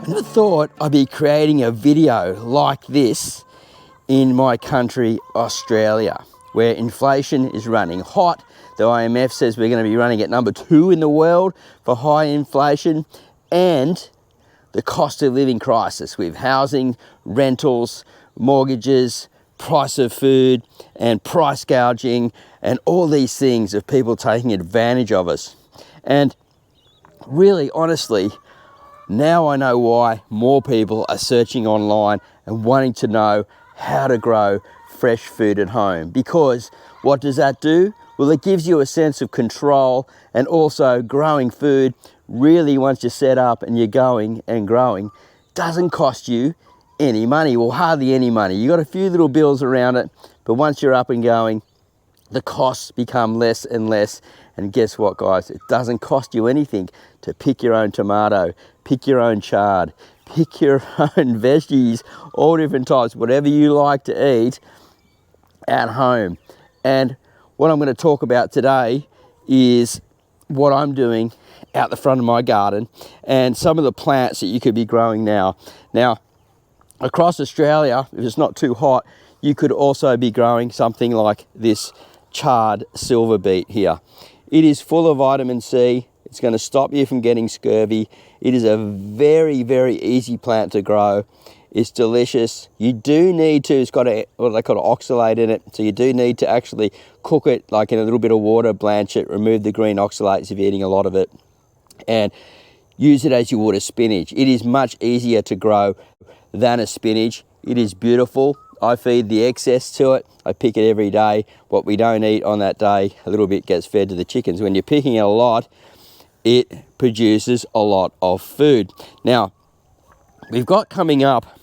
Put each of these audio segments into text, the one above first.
I never thought I'd be creating a video like this in my country, Australia, where inflation is running hot. The IMF says we're going to be running at number 2 in the world for high inflation, and the cost of living crisis with housing, rentals, mortgages, price of food, and price gouging, and all these things of people taking advantage of us. And really, honestly, now I know why more people are searching online and wanting to know how to grow fresh food at home. Because what does that do? Well, it gives you a sense of control, and also growing food really, once you're set up and you're going and growing, doesn't cost you any money, well, hardly any money. You got a few little bills around it, but once you're up and going, the costs become less and less. And guess what, guys? It doesn't cost you anything to pick your own tomato, pick your own chard, pick your own veggies, all different types, whatever you like to eat at home. And what I'm going to talk about today is what I'm doing out the front of my garden and some of the plants that you could be growing now. Now, across Australia, if it's not too hot, you could also be growing something like this chard silver beet here. It is full of vitamin C. It's going to stop you from getting scurvy. It is a very, very easy plant to grow. It's delicious. You do need to, it's got what they call oxalate in it, so you do need to actually cook it like in a little bit of water, blanch it, remove the green oxalates if you're eating a lot of it, and use it as you would a spinach. It is much easier to grow than a spinach. It is beautiful. I feed the excess to it. I pick it every day. What we don't eat on that day, a little bit gets fed to the chickens. When you're picking a lot, it produces a lot of food. Now, we've got coming up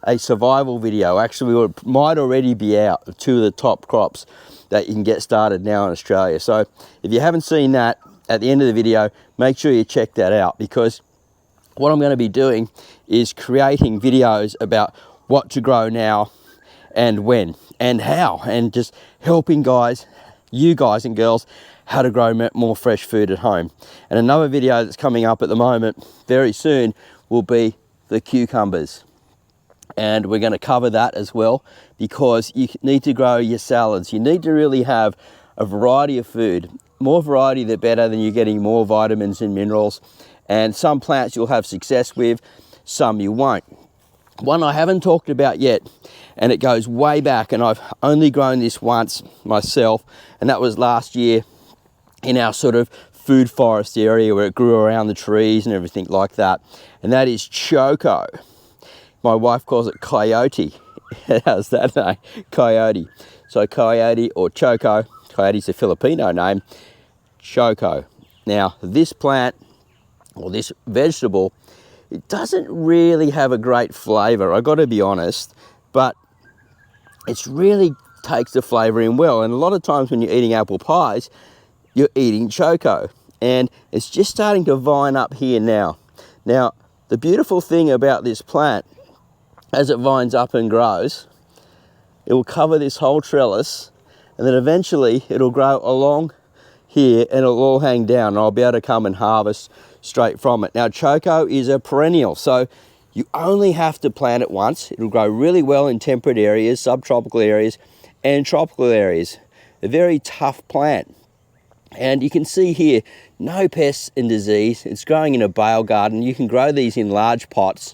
a survival video. Actually, it might already be out of 2 of the top crops that you can get started now in Australia. So if you haven't seen that, at the end of the video, make sure you check that out, because what I'm going to be doing is creating videos about what to grow now and when and how, and just helping you guys and girls, how to grow more fresh food at home. And another video that's coming up at the moment very soon will be the cucumbers. And we're going to cover that as well, because you need to grow your salads. You need to really have a variety of food. More variety, the better, then you're getting more vitamins and minerals. And some plants you'll have success with, some you won't. One I haven't talked about yet, and it goes way back, and I've only grown this once myself, and that was last year in our sort of food forest area where it grew around the trees and everything like that. And that is Choko. My wife calls it coyote. How's that name? Coyote. So coyote or Choko. Coyote's a Filipino name. Choko. Now, this plant, or this vegetable, it doesn't really have a great flavour, I got to be honest, but it really takes the flavour in well. And a lot of times when you're eating apple pies, you're eating Choko, and it's just starting to vine up here now. Now, the beautiful thing about this plant, as it vines up and grows, it will cover this whole trellis, and then eventually it'll grow along here and it'll all hang down, and I'll be able to come and harvest straight from it. Now, Choko is a perennial, so you only have to plant it once. It'll grow really well in temperate areas, subtropical areas, and tropical areas. A very tough plant. And you can see here, no pests and disease. It's growing in a bale garden. You can grow these in large pots.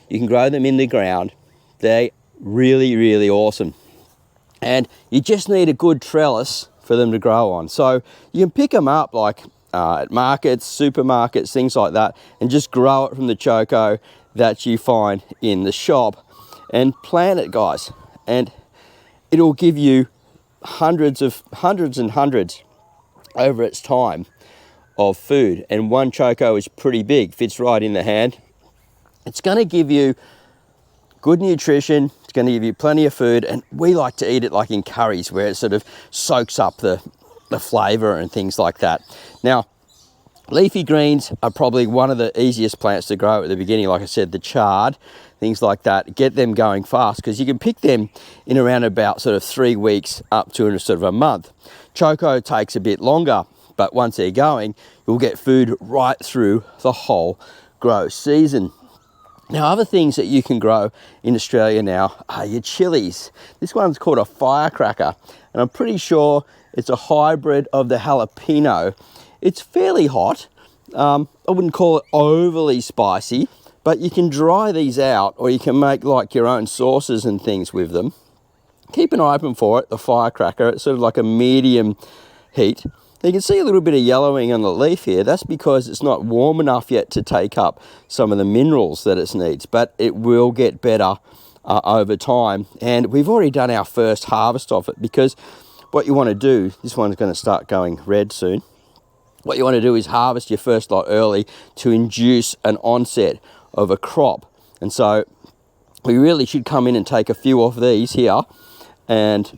You can grow them in the ground. They're really, really awesome. And you just need a good trellis for them to grow on. So you can pick them up like at markets, supermarkets, things like that, and just grow it from the Choko that you find in the shop and plant it, guys. And it'll give you hundreds and hundreds over its time of food. And one Choko is pretty big, fits right in the hand. It's going to give you good nutrition, it's going to give you plenty of food, and we like to eat it like in curries, where it sort of soaks up the flavour and things like that. Now, leafy greens are probably one of the easiest plants to grow at the beginning. Like I said, the chard, things like that, get them going fast, because you can pick them in around about sort of 3 weeks up to sort of a month. Choko takes a bit longer, but once they're going, you'll get food right through the whole grow season. Now, other things that you can grow in Australia now are your chilies. This one's called a firecracker, and I'm pretty sure it's a hybrid of the jalapeno. It's fairly hot. I wouldn't call it overly spicy, but you can dry these out, or you can make like your own sauces and things with them. Keep an eye open for it, the firecracker. It's sort of like a medium heat. You can see a little bit of yellowing on the leaf here. That's because it's not warm enough yet to take up some of the minerals that it needs, but it will get better over time. And we've already done our first harvest of it, because what you want to do, this one's going to start going red soon. What you want to do is harvest your first lot early to induce an onset of a crop. And so we really should come in and take a few off these here and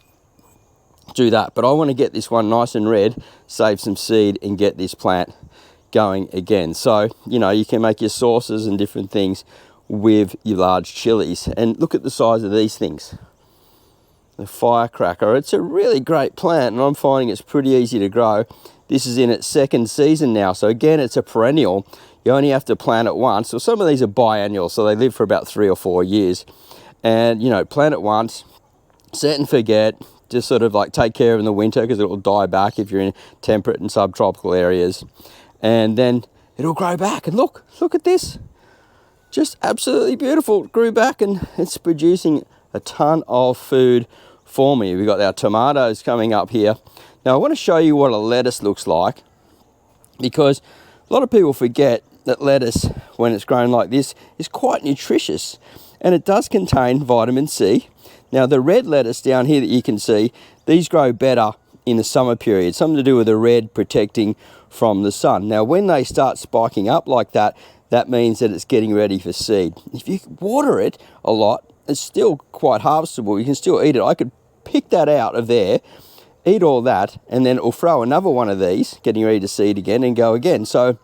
do that. But I want to get this one nice and red, save some seed, and get this plant going again. So, you know, you can make your sauces and different things with your large chilies. And look at the size of these things. The firecracker, it's a really great plant, and I'm finding it's pretty easy to grow. This is in its second season now, so again, it's a perennial. You only have to plant it once. So some of these are biannual, so they live for about 3 or 4 years. And, you know, plant it once, set and forget. Just sort of like take care of in the winter, because it will die back if you're in temperate and subtropical areas. And then it'll grow back. And look at this. Just absolutely beautiful. It grew back, and it's producing a ton of food for me. We've got our tomatoes coming up here. Now I want to show you what a lettuce looks like, because a lot of people forget that lettuce, when it's grown like this, is quite nutritious, and it does contain vitamin C. Now the red lettuce down here that you can see, these grow better in the summer period, something to do with the red protecting from the sun. Now when they start spiking up like that, that means that it's getting ready for seed. If you water it a lot, it's still quite harvestable. You can still eat it. I could pick that out of there, eat all that, and then it will throw another one of these, getting ready to seed again, and go again. So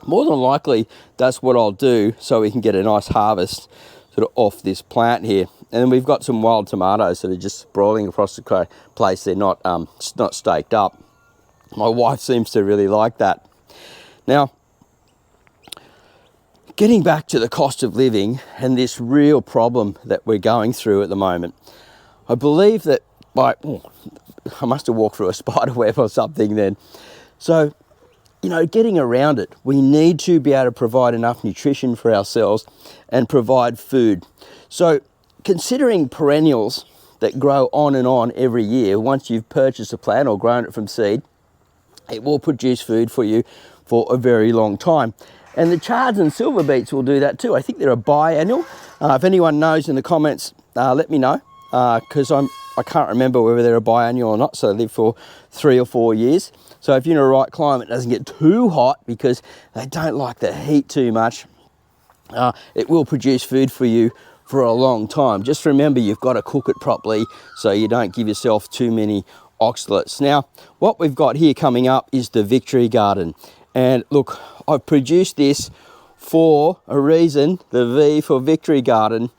more than likely, that's what I'll do, so we can get a nice harvest sort of off this plant here. And then we've got some wild tomatoes that are just sprawling across the place. They're not staked up. My wife seems to really like that. Now, getting back to the cost of living and this real problem that we're going through at the moment, I believe that I must have walked through a spider web or something then. So, you know, getting around it, we need to be able to provide enough nutrition for ourselves and provide food. So considering perennials that grow on and on every year, once you've purchased a plant or grown it from seed, it will produce food for you for a very long time. And the chards and silver beets will do that too. I think they're a biannual. If anyone knows in the comments, let me know, because I can't remember whether they're a biannual or not, so they live for 3 or 4 years. So if you're in a right climate, it doesn't get too hot, because they don't like the heat too much, it will produce food for you for a long time. Just remember, you've got to cook it properly so you don't give yourself too many oxalates. Now, what we've got here coming up is the Victory Garden. And look, I've produced this for a reason, the V for Victory Garden,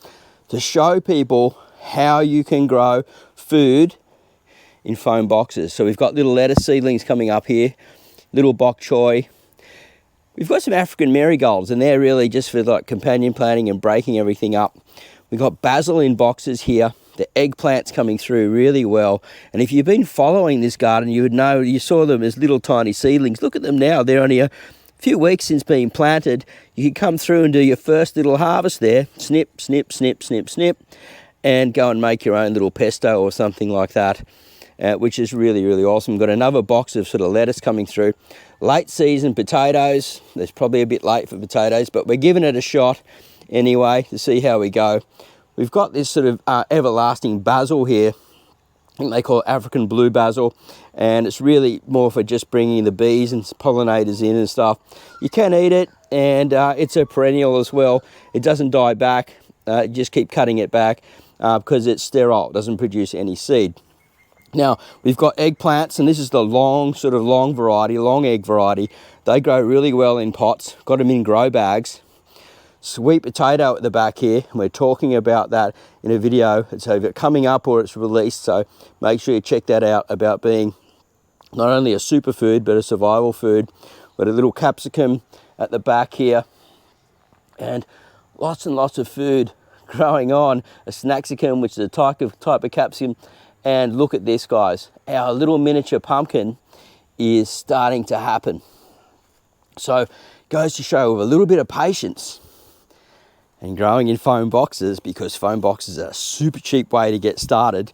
to show people how you can grow food in foam boxes. So we've got little lettuce seedlings coming up here, little bok choy. We've got some African marigolds, and they're really just for like companion planting and breaking everything up. We've got basil in boxes here. The eggplant's coming through really well. And if you've been following this garden, you would know, you saw them as little tiny seedlings. Look at them now. They're only a few weeks since being planted. You can come through and do your first little harvest there. Snip, snip, snip, snip, snip. And go and make your own little pesto or something like that, which is really, really awesome. We've got another box of sort of lettuce coming through. Late season potatoes. There's probably a bit late for potatoes, but we're giving it a shot anyway to see how we go. We've got this sort of everlasting basil here. I think they call it African blue basil, and it's really more for just bringing the bees and pollinators in and stuff. You can eat it, and it's a perennial as well. It doesn't die back. Just keep cutting it back because it's sterile. It doesn't produce any seed. Now, we've got eggplants, and this is the long variety, long egg variety. They grow really well in pots. Got them in grow bags. Sweet potato at the back here, and we're talking about that in a video. It's either coming up or it's released, so make sure you check that out, about being not only a superfood but a survival food. Got a little capsicum at the back here, and lots and lots of food growing on, a snaxicum, which is a type of capsicum. And look at this, guys, our little miniature pumpkin is starting to happen. So goes to show with a little bit of patience and growing in foam boxes, because foam boxes are a super cheap way to get started.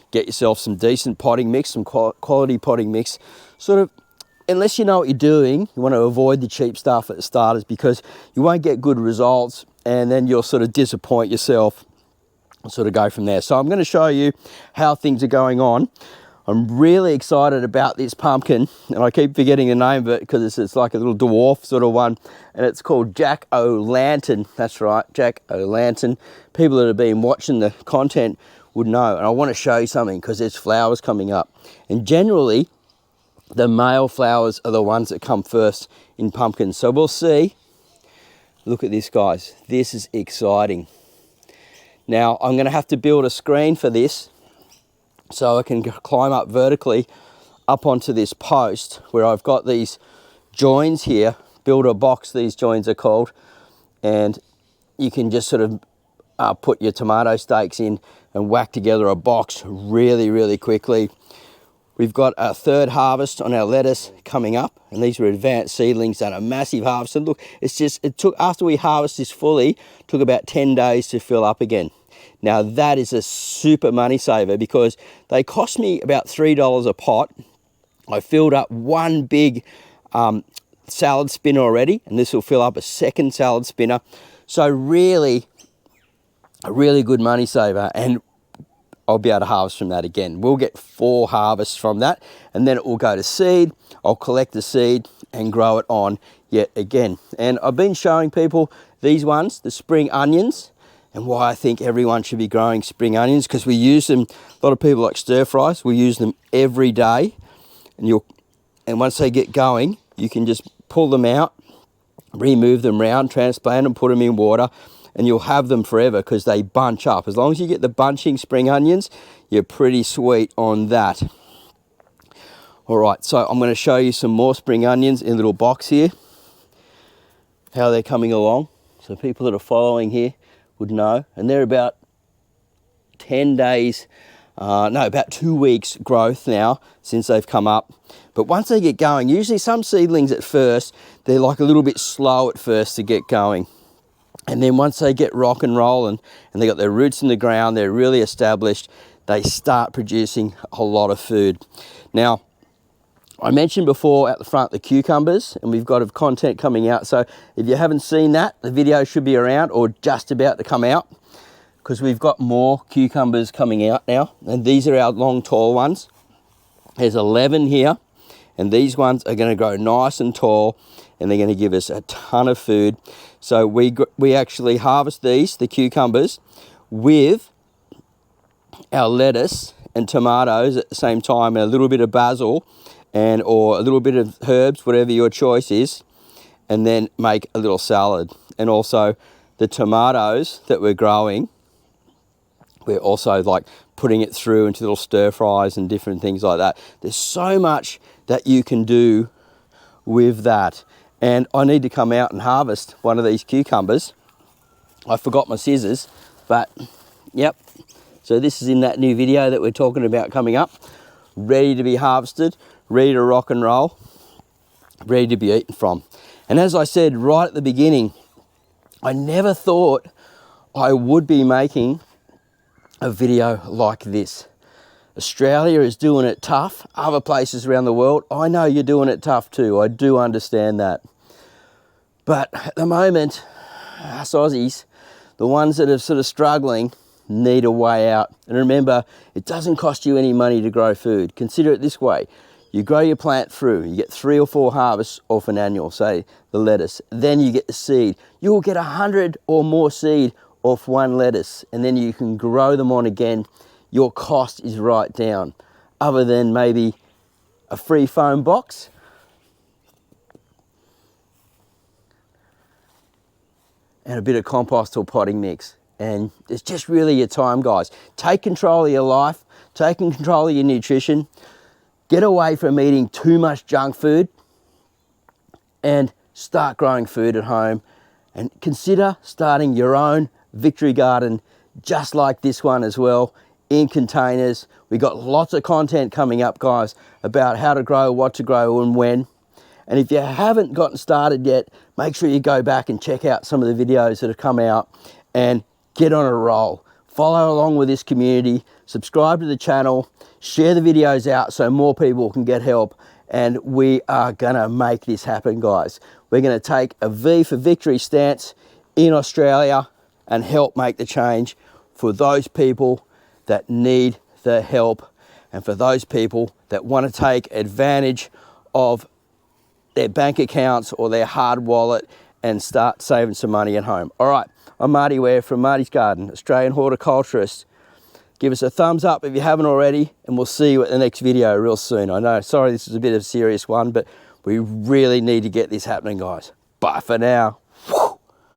Get yourself some decent potting mix, some quality potting mix. Sort of, unless you know what you're doing, you want to avoid the cheap stuff at the starters, because you won't get good results and then you'll sort of disappoint yourself and sort of go from there. So I'm going to show you how things are going on. I'm really excited about this pumpkin, and I keep forgetting the name of it because it's like a little dwarf sort of one, and it's called Jack-o'-lantern. That's right, Jack-o'-lantern. People that have been watching the content would know, and I want to show you something because there's flowers coming up, and generally the male flowers are the ones that come first in pumpkins. So we'll see. Look at this, guys. This is exciting. Now I'm going to have to build a screen for this so I can climb up vertically up onto this post where I've got these joins here, builder box these joins are called, and you can just sort of put your tomato stakes in and whack together a box really quickly. We've got a third harvest on our lettuce coming up, and these were advanced seedlings that are massive harvest. And look, it took, after we harvest this fully, took about 10 days to fill up again. Now that is a super money saver because they cost me about $3 a pot. I filled up one big salad spinner already, and this will fill up a second salad spinner. So really, a really good money saver, and I'll be able to harvest from that again. We'll get 4 harvests from that, and then it will go to seed. I'll collect the seed and grow it on yet again. And I've been showing people these ones, the spring onions, and why I think everyone should be growing spring onions, because we use them, a lot of people like stir fries, we use them every day, and once they get going, you can just pull them out, remove them round, transplant them, put them in water, and you'll have them forever because they bunch up. As long as you get the bunching spring onions, you're pretty sweet on that. All right, so I'm going to show you some more spring onions in a little box here, how they're coming along. So people that are following here would know, and they're about 10 days, about 2 weeks growth now since they've come up. But once they get going, usually some seedlings at first, they're like a little bit slow at first to get going. And then once they get rock and rolling and they got their roots in the ground, they're really established, they start producing a lot of food. Now, I mentioned before at the front the cucumbers, and we've got content coming out. So if you haven't seen that, the video should be around or just about to come out, because we've got more cucumbers coming out now. And these are our long, tall ones. There's 11 here, and these ones are going to grow nice and tall, and they're going to give us a ton of food. So we actually harvest these, the cucumbers, with our lettuce and tomatoes at the same time, and a little bit of basil or a little bit of herbs, whatever your choice is, and then make a little salad. And also the tomatoes that we're growing, we're also like putting it through into little stir fries and different things like that. There's so much that you can do with that. And I need to come out and harvest one of these cucumbers. I forgot my scissors, but yep. So this is in that new video that we're talking about coming up. Ready to be harvested, ready to rock and roll, ready to be eaten from. And as I said right at the beginning, I never thought I would be making a video like this. Australia is doing it tough. Other places around the world, I know you're doing it tough too. I do understand that. But at the moment, us Aussies, the ones that are sort of struggling, need a way out. And remember, it doesn't cost you any money to grow food. Consider it this way. You grow your plant through, you get 3 or 4 harvests off an annual, say the lettuce. Then you get the seed. You'll get 100 or more seed off one lettuce, and then you can grow them on again. Your cost is right down, other than maybe a free foam box. And a bit of compost or potting mix. And it's just really your time, guys. Take control of your life, take control of your nutrition, get away from eating too much junk food, and start growing food at home and consider starting your own victory garden just like this one as well, in containers. We got lots of content coming up, guys, about how to grow, what to grow and when. And if you haven't gotten started yet, make sure you go back and check out some of the videos that have come out and get on a roll. Follow along with this community, subscribe to the channel, share the videos out so more people can get help, and we are gonna make this happen, guys. We're gonna take a V for victory stance in Australia and help make the change for those people that need the help and for those people that want to take advantage of their bank accounts or their hard wallet and start saving some money at home. All right, I'm Marty Ware from Marty's Garden, Australian horticulturist. Give us a thumbs up if you haven't already, and we'll see you at the next video real soon. I know, sorry this is a bit of a serious one, but we really need to get this happening, guys. Bye for now.